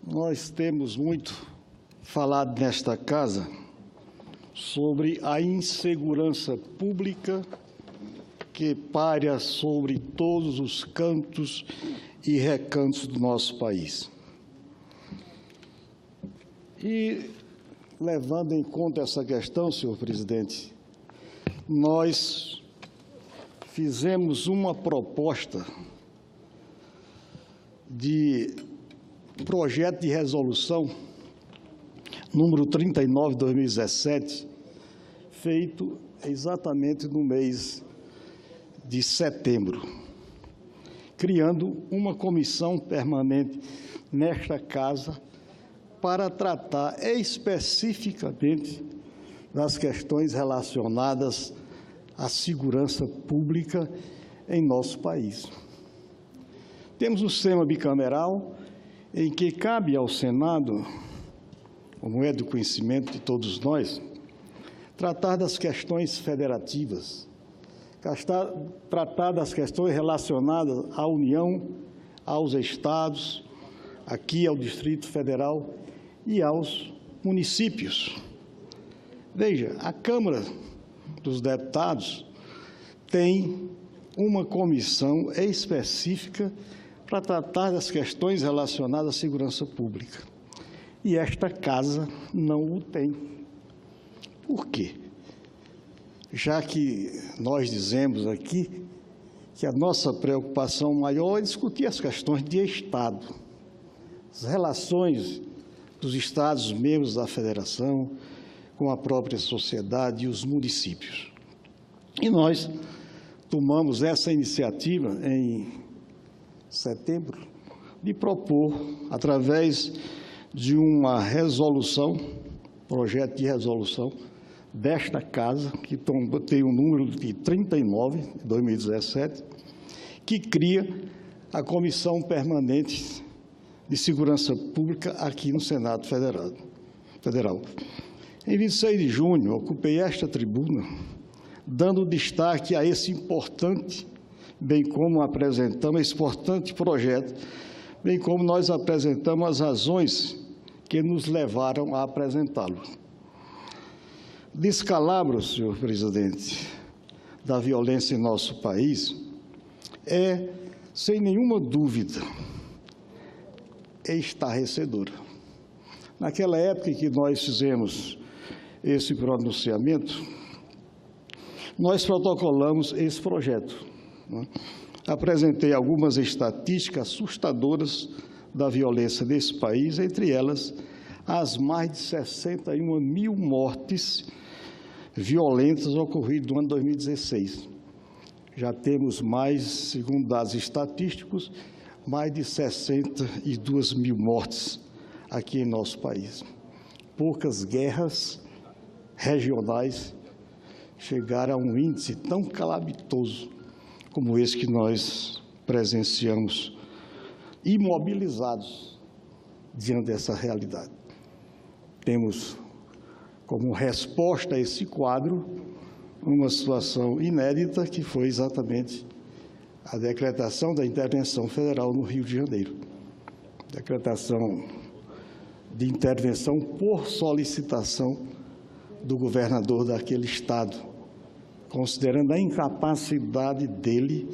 Nós temos muito falado nesta casa sobre a insegurança pública que paira sobre todos os cantos e recantos do nosso país. E, levando em conta essa questão, senhor presidente, nós fizemos uma proposta de projeto de resolução número 39 de 2017, feito exatamente no mês de setembro, criando uma comissão permanente nesta casa para tratar especificamente das questões relacionadas à segurança pública em nosso país. Temos um sistema bicameral em que cabe ao Senado, como é do conhecimento de todos nós, tratar das questões federativas, tratar das questões relacionadas à União, aos Estados, aqui ao Distrito Federal e aos municípios. Veja, a Câmara dos Deputados tem uma comissão específica para tratar das questões relacionadas à segurança pública. E esta casa não o tem. Por quê? Já que nós dizemos aqui que a nossa preocupação maior é discutir as questões de Estado, as relações dos Estados membros da Federação com a própria sociedade e os municípios. E nós tomamos essa iniciativa em setembro de propor, através de uma resolução, projeto de resolução desta casa, que tem um número de 39, de 2017, que cria a Comissão Permanente de Segurança Pública aqui no Senado Federal. Em 26 de junho, ocupei esta tribuna, dando destaque a esse importante, bem como apresentamos esse importante projeto, bem como nós apresentamos as razões que nos levaram a apresentá-lo. Descalabro, senhor presidente, da violência em nosso país é, sem nenhuma dúvida, estarrecedora. Naquela época em que nós fizemos esse pronunciamento, nós protocolamos esse projeto. Apresentei algumas estatísticas assustadoras da violência nesse país, entre elas as mais de 61 mil mortes violentas ocorridas no ano 2016. Já temos mais, segundo dados estatísticos, mais de 62 mil mortes aqui em nosso país. Poucas guerras regionais chegaram a um índice tão calamitoso como esse que nós presenciamos, imobilizados diante dessa realidade. Temos como resposta a esse quadro uma situação inédita, que foi exatamente a decretação da intervenção federal no Rio de Janeiro. Decretação de intervenção por solicitação do governador daquele estado, considerando a incapacidade dele,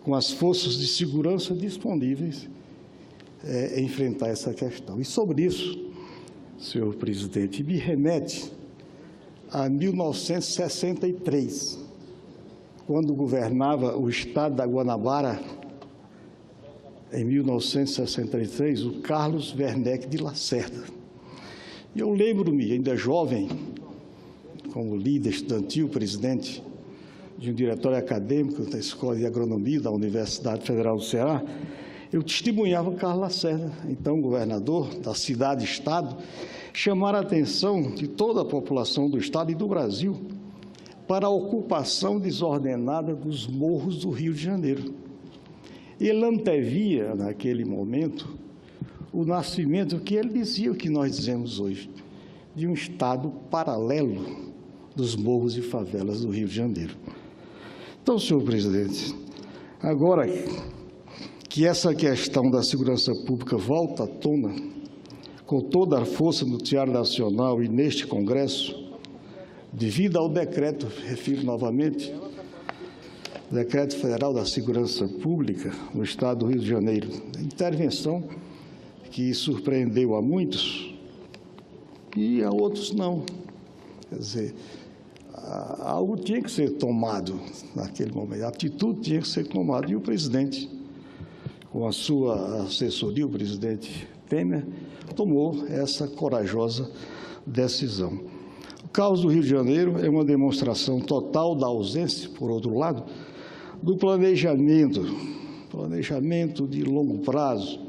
com as forças de segurança disponíveis, enfrentar essa questão. E sobre isso, senhor presidente, me remete a 1963, quando governava o estado da Guanabara, em 1963, o Carlos Werneck de Lacerda. E eu lembro-me, ainda jovem, como líder estudantil, presidente de um diretório acadêmico da Escola de Agronomia da Universidade Federal do Ceará, eu testemunhava Carlos Lacerda, então governador da cidade-estado, chamar a atenção de toda a população do estado e do Brasil para a ocupação desordenada dos morros do Rio de Janeiro. Ele antevia, naquele momento, o nascimento que ele dizia, o que nós dizemos hoje, de um estado paralelo dos morros e favelas do Rio de Janeiro. Então, senhor presidente, agora que essa questão da segurança pública volta à tona, com toda a força no Teatro Nacional e neste Congresso, devido ao decreto, refiro novamente, Decreto Federal da Segurança Pública no Estado do Rio de Janeiro, intervenção que surpreendeu a muitos e a outros não. Quer dizer, algo tinha que ser tomado naquele momento, a atitude tinha que ser tomada, e o presidente, com a sua assessoria, o presidente Temer, tomou essa corajosa decisão. O caso do Rio de Janeiro é uma demonstração total da ausência, por outro lado, do planejamento de longo prazo,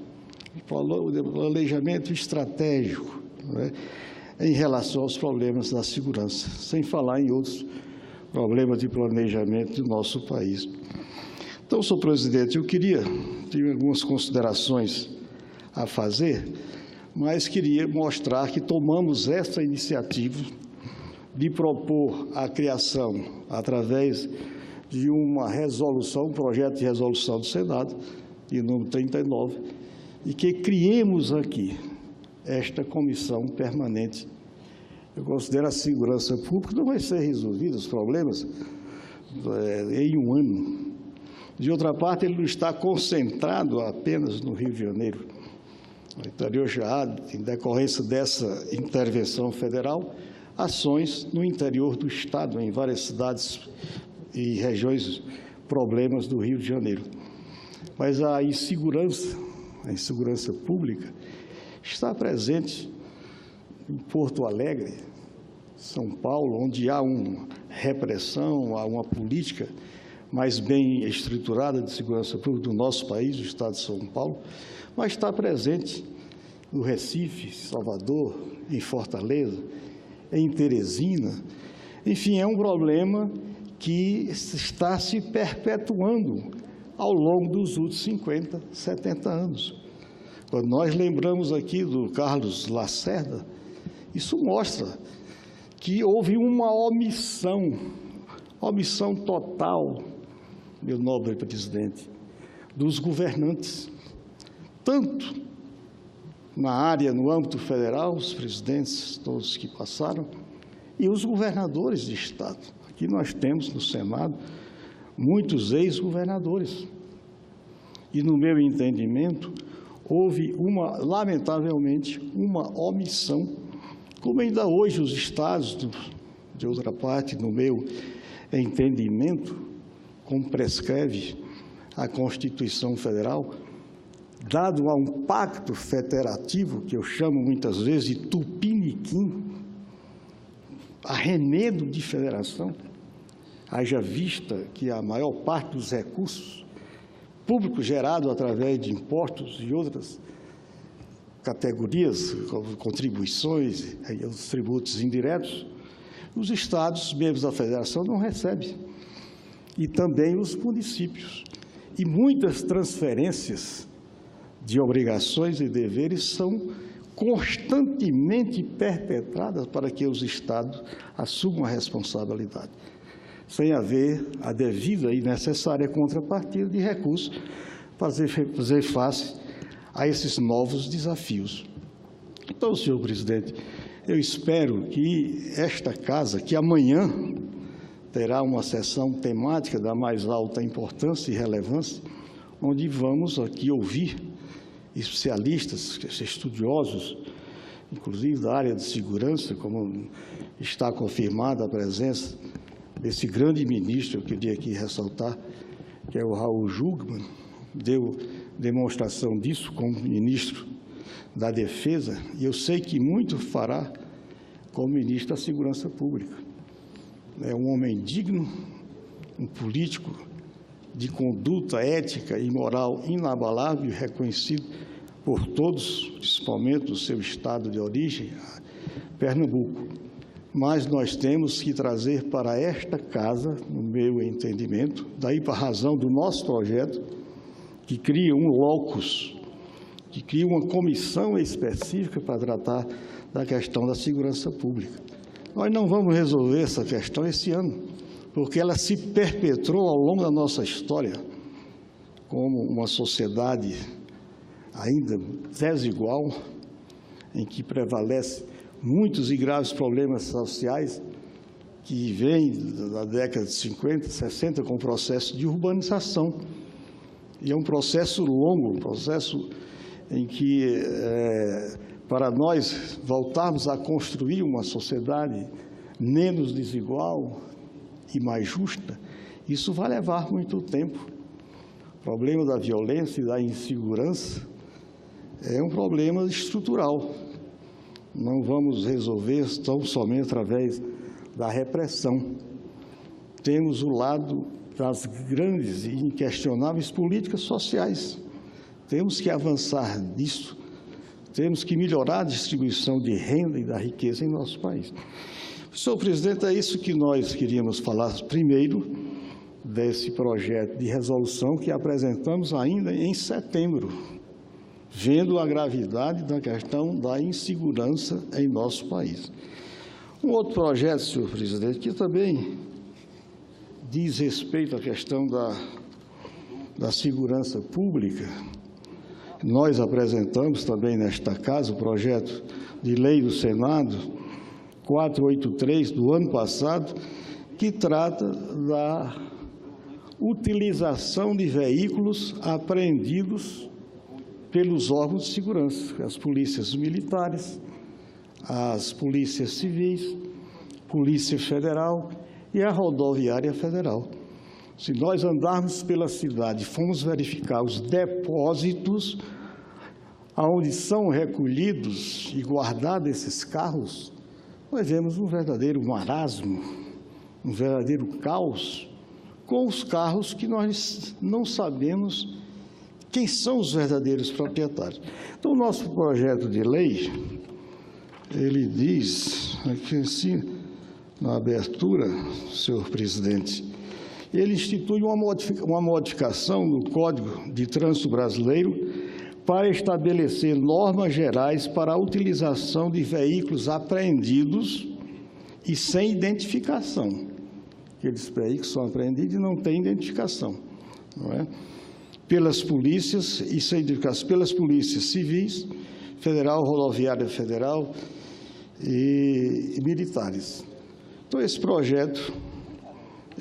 planejamento estratégico, né, em relação aos problemas da segurança, sem falar em outros problemas de planejamento do nosso país. Então, senhor presidente, eu tenho algumas considerações a fazer, mas queria mostrar que tomamos essa iniciativa de propor a criação, através de uma resolução, um projeto de resolução do Senado, de número 39, e que criemos aqui esta comissão permanente. Eu considero a segurança pública não vai ser resolvida, os problemas, em um ano. De outra parte, ele não está concentrado apenas no Rio de Janeiro. No interior já há, em decorrência dessa intervenção federal, ações no interior do Estado, em várias cidades e regiões, problemas do Rio de Janeiro. Mas a insegurança pública está presente em Porto Alegre, São Paulo, onde há uma repressão, há uma política mais bem estruturada de segurança pública do nosso país, do Estado de São Paulo, mas está presente no Recife, Salvador, em Fortaleza, em Teresina. Enfim, é um problema que está se perpetuando ao longo dos últimos 50, 70 anos. Quando nós lembramos aqui do Carlos Lacerda, isso mostra que houve uma omissão total, meu nobre presidente, dos governantes, tanto na área, no âmbito federal, os presidentes, todos que passaram, e os governadores de Estado. Aqui nós temos no Senado muitos ex-governadores. E, no meu entendimento, houve, lamentavelmente, uma omissão, como ainda hoje os estados, de outra parte, no meu entendimento, como prescreve a Constituição Federal, dado a um pacto federativo, que eu chamo muitas vezes de tupiniquim, arremedo de federação, haja vista que a maior parte dos recursos públicos gerados através de impostos e outras categorias, como contribuições e os tributos indiretos, os estados, membros da federação, não recebem, e também os municípios. E muitas transferências de obrigações e deveres são constantemente perpetradas para que os estados assumam a responsabilidade, sem haver a devida e necessária contrapartida de recursos para fazer face a esses novos desafios. Então, senhor presidente, eu espero que esta casa, que amanhã terá uma sessão temática da mais alta importância e relevância, onde vamos aqui ouvir especialistas, estudiosos, inclusive da área de segurança, como está confirmada a presença desse grande ministro, eu queria aqui ressaltar, que é o Raul Jungmann, deu demonstração disso como ministro da Defesa, e eu sei que muito fará como ministro da Segurança Pública. É um homem digno, um político de conduta ética e moral inabalável e reconhecido por todos, principalmente do seu estado de origem, Pernambuco. Mas nós temos que trazer para esta casa, no meu entendimento, daí para a razão do nosso projeto, que cria um locus, que cria uma comissão específica para tratar da questão da segurança pública. Nós não vamos resolver essa questão esse ano, porque ela se perpetrou ao longo da nossa história como uma sociedade ainda desigual, em que prevalece muitos e graves problemas sociais que vêm da década de 50, 60, com o processo de urbanização. E é um processo longo, um processo em que, para nós voltarmos a construir uma sociedade menos desigual e mais justa, isso vai levar muito tempo. O problema da violência e da insegurança é um problema estrutural. Não vamos resolver tão somente através da repressão. Temos o lado das grandes e inquestionáveis políticas sociais. Temos que avançar nisso, temos que melhorar a distribuição de renda e da riqueza em nosso país. Senhor presidente, é isso que nós queríamos falar primeiro desse projeto de resolução que apresentamos ainda em setembro, vendo a gravidade da questão da insegurança em nosso país. Um outro projeto, senhor presidente, que também diz respeito à questão da segurança pública. Nós apresentamos também nesta casa o projeto de lei do Senado 483 do ano passado, que trata da utilização de veículos apreendidos pelos órgãos de segurança, as polícias militares, as polícias civis, Polícia Federal e a Rodoviária Federal. Se nós andarmos pela cidade e formos verificar os depósitos onde são recolhidos e guardados esses carros, nós vemos um verdadeiro marasmo, um verdadeiro caos com os carros que nós não sabemos quem são os verdadeiros proprietários. Então, o nosso projeto de lei, ele diz, aqui assim, na abertura, senhor presidente, ele institui uma modificação no Código de Trânsito Brasileiro para estabelecer normas gerais para a utilização de veículos apreendidos e sem identificação. Aqueles veículos são apreendidos e não têm identificação, não é? Pelas polícias e sem identificação, pelas polícias civis, federal, rodoviária federal e militares. Então, esse projeto,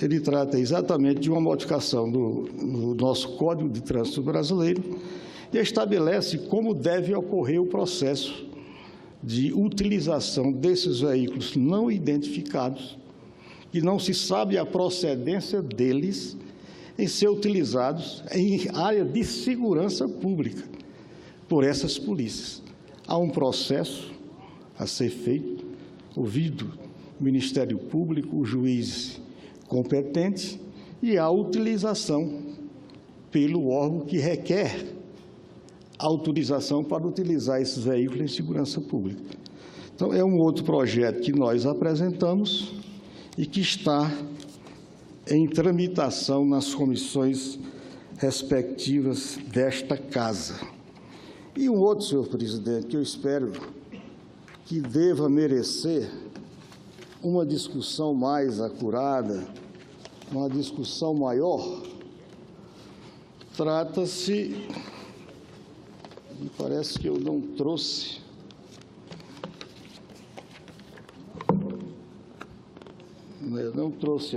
ele trata exatamente de uma modificação no nosso Código de Trânsito Brasileiro e estabelece como deve ocorrer o processo de utilização desses veículos não identificados, que não se sabe a procedência deles, em ser utilizados em área de segurança pública por essas polícias. Há um processo a ser feito, ouvido o Ministério Público, o juiz competente, e a utilização pelo órgão que requer autorização para utilizar esses veículos em segurança pública. Então, é um outro projeto que nós apresentamos e que está em tramitação nas comissões respectivas desta Casa. E um outro, senhor presidente, que eu espero que deva merecer uma discussão mais acurada, uma discussão maior, trata-se, me parece que eu não trouxe,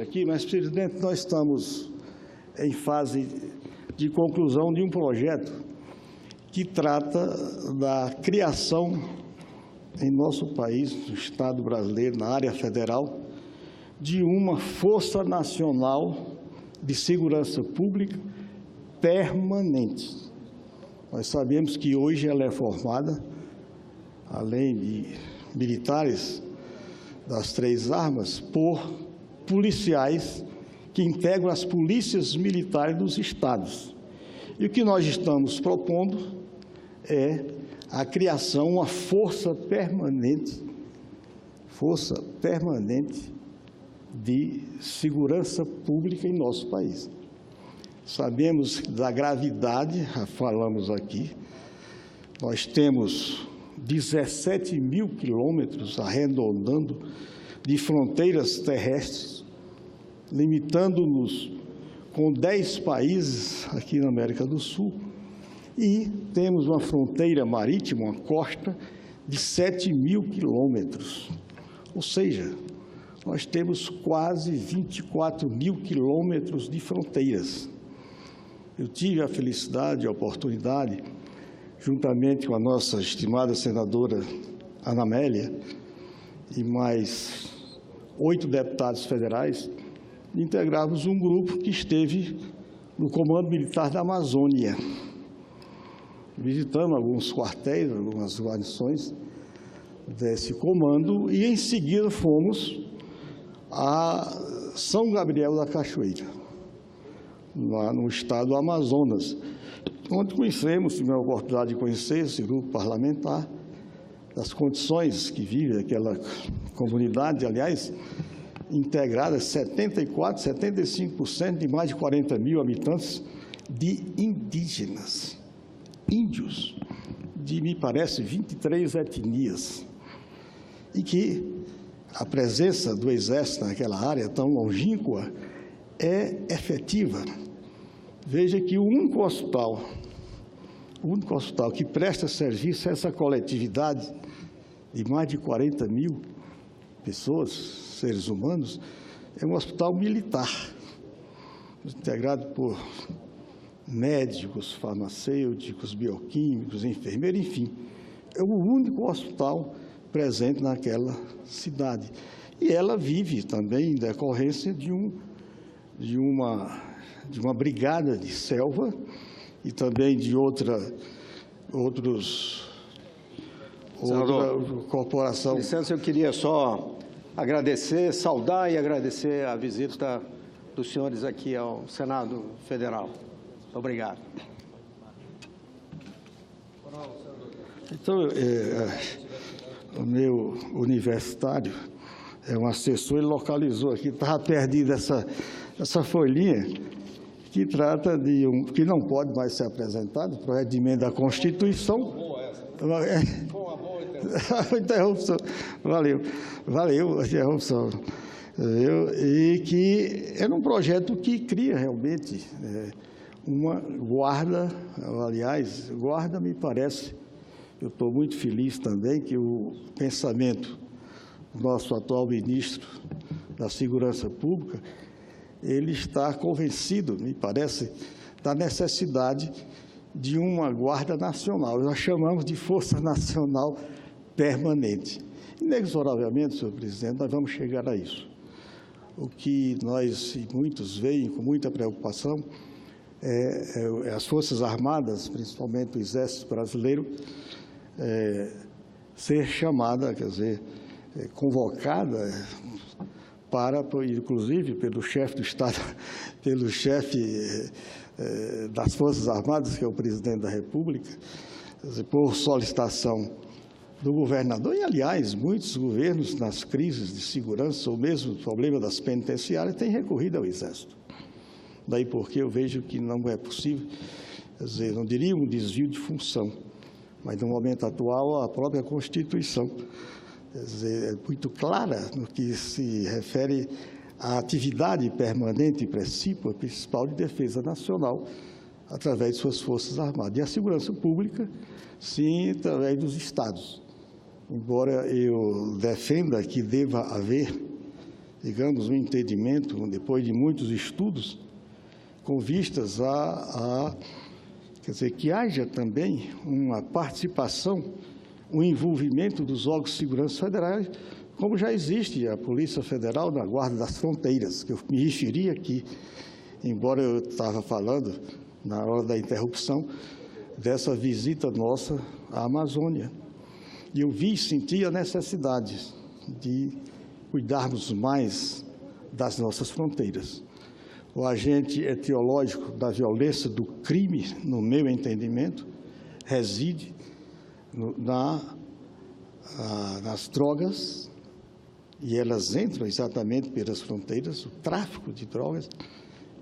aqui, mas, presidente, nós estamos em fase de conclusão de um projeto que trata da criação em nosso país, no Estado brasileiro, na área federal, de uma Força Nacional de Segurança Pública permanente. Nós sabemos que hoje ela é formada, além de militares das três armas, por policiais que integram as polícias militares dos estados. E o que nós estamos propondo é a criação de uma força permanente de segurança pública em nosso país. Sabemos da gravidade, já falamos aqui, nós temos 17 mil quilômetros, arredondando, de fronteiras terrestres, limitando-nos com 10 países aqui na América do Sul, e temos uma fronteira marítima, uma costa, de 7.000 quilômetros. Ou seja, nós temos quase 24.000 quilômetros de fronteiras. Eu tive a felicidade, a oportunidade, juntamente com a nossa estimada senadora Ana Amélia e mais 8 deputados federais, de integrarmos um grupo que esteve no Comando Militar da Amazônia, visitando alguns quartéis, algumas guarnições desse comando, e em seguida fomos a São Gabriel da Cachoeira, lá no estado do Amazonas, onde conhecemos, tivemos a oportunidade de conhecer esse grupo parlamentar, das condições que vive aquela comunidade, aliás, integrada, 75% de mais de 40.000 habitantes de indígenas, índios, de, me parece, 23 etnias, e que a presença do Exército naquela área tão longínqua é efetiva. Veja que o único hospital que presta serviço a essa coletividade de mais de 40.000 pessoas, seres humanos, é um hospital militar, integrado por médicos, farmacêuticos, bioquímicos, enfermeiros, enfim. É o único hospital presente naquela cidade. E ela vive também em decorrência de uma brigada de selva e também de outra corporação. Com licença, eu queria só saudar e agradecer a visita dos senhores aqui ao Senado Federal. Muito obrigado. Então, o meu universitário, um assessor, ele localizou aqui, estava perdida essa folhinha, que trata de que não pode mais ser apresentado, projeto de emenda à Constituição. Foi uma boa interrupção. Valeu a interrupção. E que era um projeto que cria realmente uma guarda, aliás, guarda me parece, eu estou muito feliz também que o pensamento do nosso atual ministro da Segurança Pública, ele está convencido, me parece, da necessidade de uma Guarda Nacional. Nós chamamos de Força Nacional Permanente. Inexoravelmente, senhor presidente, nós vamos chegar a isso. O que nós e muitos veem com muita preocupação é as Forças Armadas, principalmente o Exército Brasileiro, ser chamada, quer dizer, convocada para, inclusive, pelo chefe do Estado, pelo chefe das Forças Armadas, que é o presidente da República, quer dizer, por solicitação do governador, e, aliás, muitos governos, nas crises de segurança, ou mesmo o problema das penitenciárias, têm recorrido ao Exército. Daí porque eu vejo que não é possível, quer dizer, não diria um desvio de função, mas, no momento atual, a própria Constituição, quer dizer, é muito clara no que se refere à atividade permanente e principal de defesa nacional através de suas Forças Armadas. E a segurança pública, sim, através dos Estados. Embora eu defenda que deva haver, digamos, um entendimento, depois de muitos estudos, com vistas quer dizer, que haja também uma participação, um envolvimento dos órgãos de segurança federais, como já existe a Polícia Federal na Guarda das Fronteiras, que eu me referi aqui, embora eu estava falando, na hora da interrupção, dessa visita nossa à Amazônia. E eu vi e senti a necessidade de cuidarmos mais das nossas fronteiras. O agente etiológico da violência, do crime, no meu entendimento, reside nas drogas, e elas entram exatamente pelas fronteiras, o tráfico de drogas,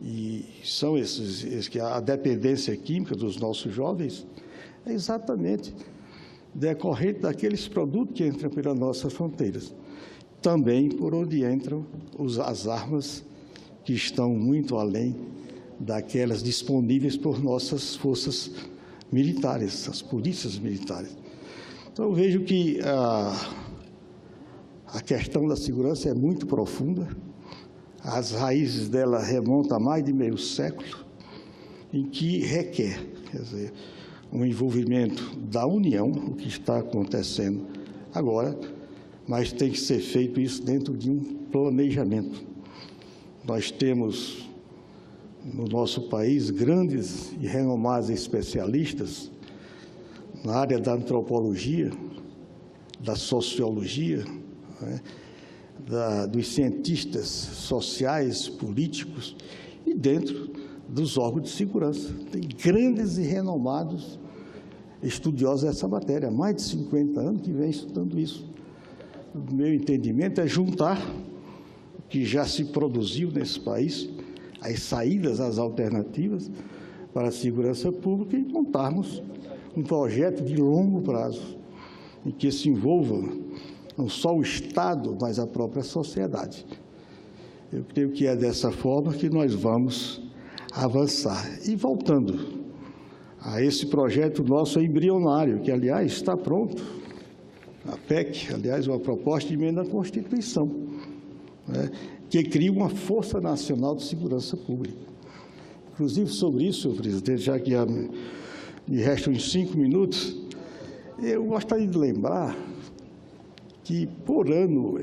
e são esses que a dependência química dos nossos jovens é exatamente decorrente daqueles produtos que entram pelas nossas fronteiras. Também por onde entram as armas que estão muito além daquelas disponíveis por nossas forças militares, as polícias militares. Então, eu vejo que a questão da segurança é muito profunda, as raízes dela remontam a mais de meio século, em que requer, quer dizer, um envolvimento da União, o que está acontecendo agora, mas tem que ser feito isso dentro de um planejamento. Nós temos no nosso país grandes e renomados especialistas na área da antropologia, da sociologia, né, dos cientistas sociais, políticos e dentro dos órgãos de segurança. Tem grandes e renomados estudiosos dessa matéria, há mais de 50 anos que vem estudando isso. O meu entendimento é juntar o que já se produziu nesse país, as saídas, as alternativas para a segurança pública e montarmos um projeto de longo prazo, em que se envolva não só o Estado, mas a própria sociedade. Eu creio que é dessa forma que nós vamos avançar. E voltando a esse projeto nosso embrionário, que, aliás, está pronto, a PEC, aliás, uma proposta de emenda à Constituição, né, que cria uma Força Nacional de Segurança Pública. Inclusive, sobre isso, senhor presidente, já que me restam uns 5 minutos, eu gostaria de lembrar que, por ano,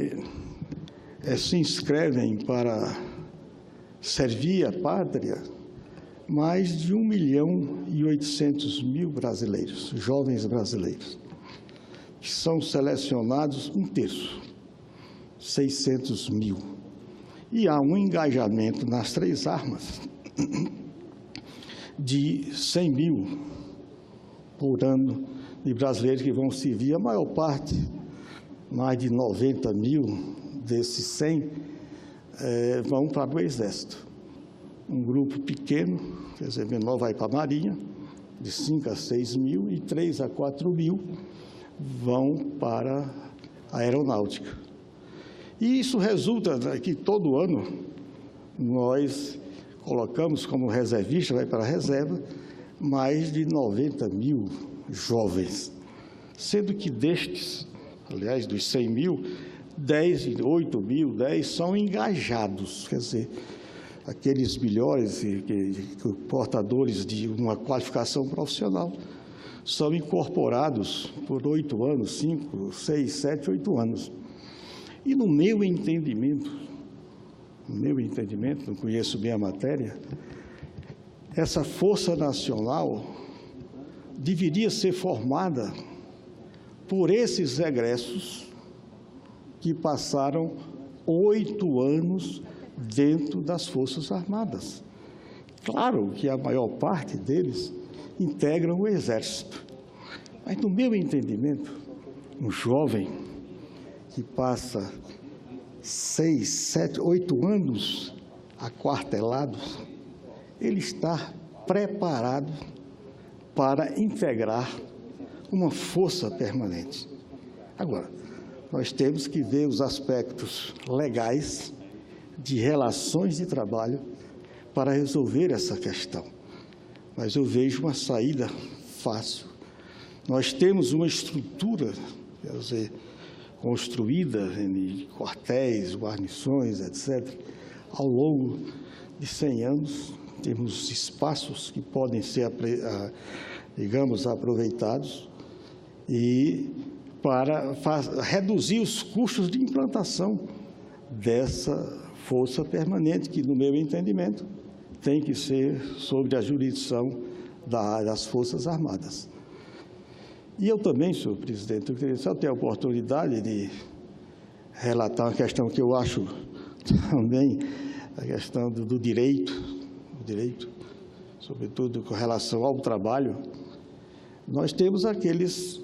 se inscrevem para servir a pátria mais de 1.800.000 brasileiros, jovens brasileiros, que são selecionados um terço, 600.000. E há um engajamento nas 3 armas de 100.000 por ano de brasileiros que vão servir. A maior parte, mais de 90.000 desses 100, vão para o Exército. Um grupo pequeno, quer dizer, menor, vai para a Marinha, de 5 a 6.000, e 3 a 4.000 vão para a Aeronáutica. E isso resulta que todo ano nós colocamos como reservista, vai para a reserva, mais de 90.000 jovens, sendo que destes, aliás, dos 100.000, 8.000 são engajados, quer dizer, aqueles melhores portadores de uma qualificação profissional são incorporados por 8 anos, 5, 6, 7, 8 anos. E no meu entendimento, não conheço bem a matéria, essa Força Nacional deveria ser formada por esses egressos que passaram 8 anos dentro das Forças Armadas. Claro que a maior parte deles integram o Exército, mas, no meu entendimento, um jovem que passa 6, 7, 8 anos aquartelado, ele está preparado para integrar uma força permanente. Agora, nós temos que ver os aspectos legais de relações de trabalho para resolver essa questão. Mas eu vejo uma saída fácil. Nós temos uma estrutura, quer dizer, construída em quartéis, guarnições, etc., ao longo de 100 anos, temos espaços que podem ser, digamos, aproveitados e para reduzir os custos de implantação dessa força permanente, que, no meu entendimento, tem que ser sob a jurisdição das Forças Armadas. E eu também, senhor presidente, eu queria só ter a oportunidade de relatar uma questão que eu acho também, a questão do direito, sobretudo com relação ao trabalho. Nós temos aqueles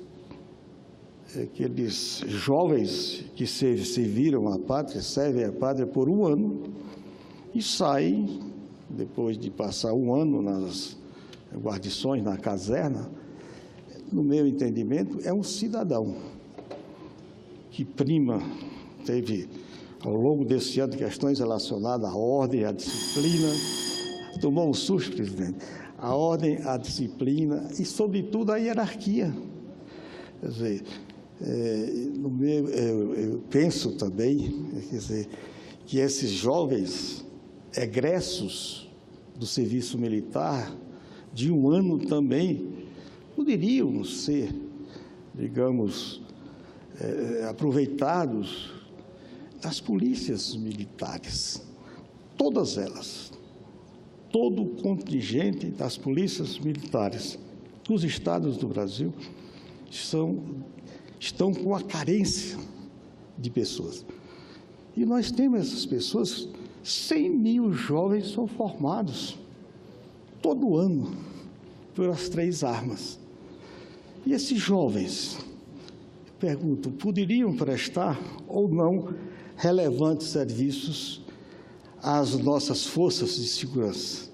jovens que serviram à pátria, servem à pátria por 1 ano e saem, depois de passar 1 ano nas guarnições, na caserna. No meu entendimento, é um cidadão que teve, ao longo desse ano, questões relacionadas à ordem, à disciplina. Tomou um susto, presidente. A ordem, a disciplina e, sobretudo, a hierarquia. Quer dizer, eu penso também, quer dizer, que esses jovens egressos do serviço militar, de um ano também, poderiam ser, digamos, aproveitados das polícias militares, todas elas, todo o contingente das polícias militares dos estados do Brasil estão com a carência de pessoas. E nós temos essas pessoas, 100 mil jovens são formados todo ano pelas 3 armas. E esses jovens, eu pergunto, poderiam prestar ou não relevantes serviços às nossas forças de segurança,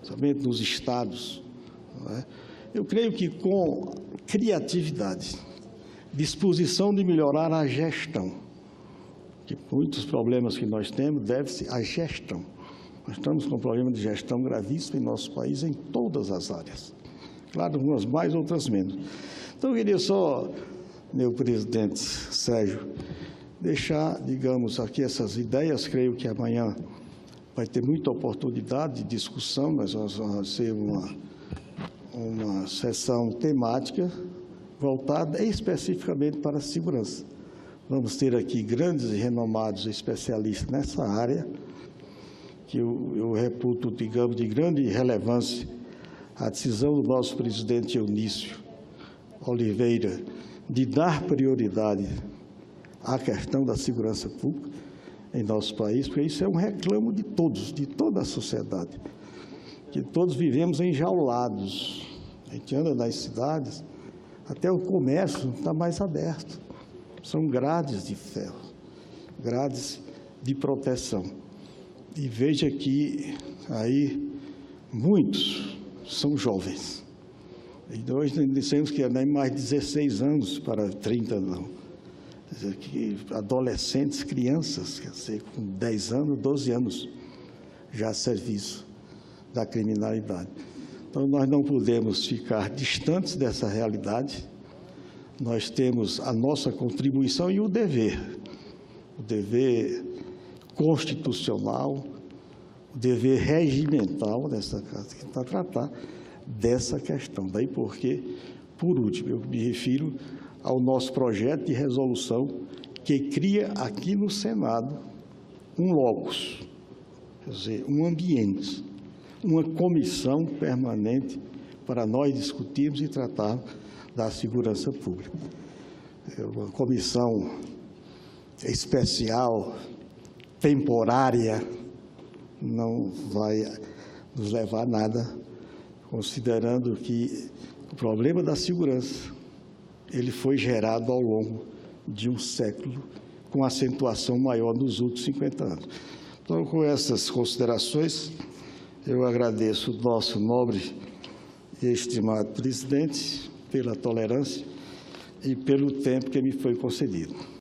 somente nos estados, não é? Eu creio que com criatividade, disposição de melhorar a gestão, que muitos problemas que nós temos devem-se à gestão. Nós estamos com um problema de gestão gravíssimo em nosso país, em todas as áreas. Claro, umas mais, outras menos. Então, eu queria só, meu presidente Sérgio, deixar, digamos, aqui essas ideias. Creio que amanhã vai ter muita oportunidade de discussão, nós vamos ter uma sessão temática voltada especificamente para a segurança. Vamos ter aqui grandes e renomados especialistas nessa área, que eu reputo, digamos, de grande relevância a decisão do nosso presidente Eunício Oliveira de dar prioridade à questão da segurança pública em nosso país, porque isso é um reclamo de todos, de toda a sociedade, que todos vivemos enjaulados. A gente anda nas cidades, até o comércio está mais aberto. São grades de ferro, grades de proteção. E veja que aí muitos são jovens. E nós dissemos que é nem mais 16 anos para 30, não. Quer dizer, que adolescentes, crianças, quer dizer, com 10 anos, 12 anos, já a serviço da criminalidade. Então, nós não podemos ficar distantes dessa realidade. Nós temos a nossa contribuição e o dever constitucional, o dever regimental dessa casa, para tratar dessa questão. Daí porque, por último, eu me refiro ao nosso projeto de resolução que cria aqui no Senado um locus, quer dizer, um ambiente, uma comissão permanente para nós discutirmos e tratarmos da segurança pública. Uma comissão especial, temporária, não vai nos levar a nada, considerando que o problema da segurança ele foi gerado ao longo de um século, com acentuação maior nos últimos 50 anos. Então, com essas considerações, eu agradeço o nosso nobre e estimado presidente pela tolerância e pelo tempo que me foi concedido.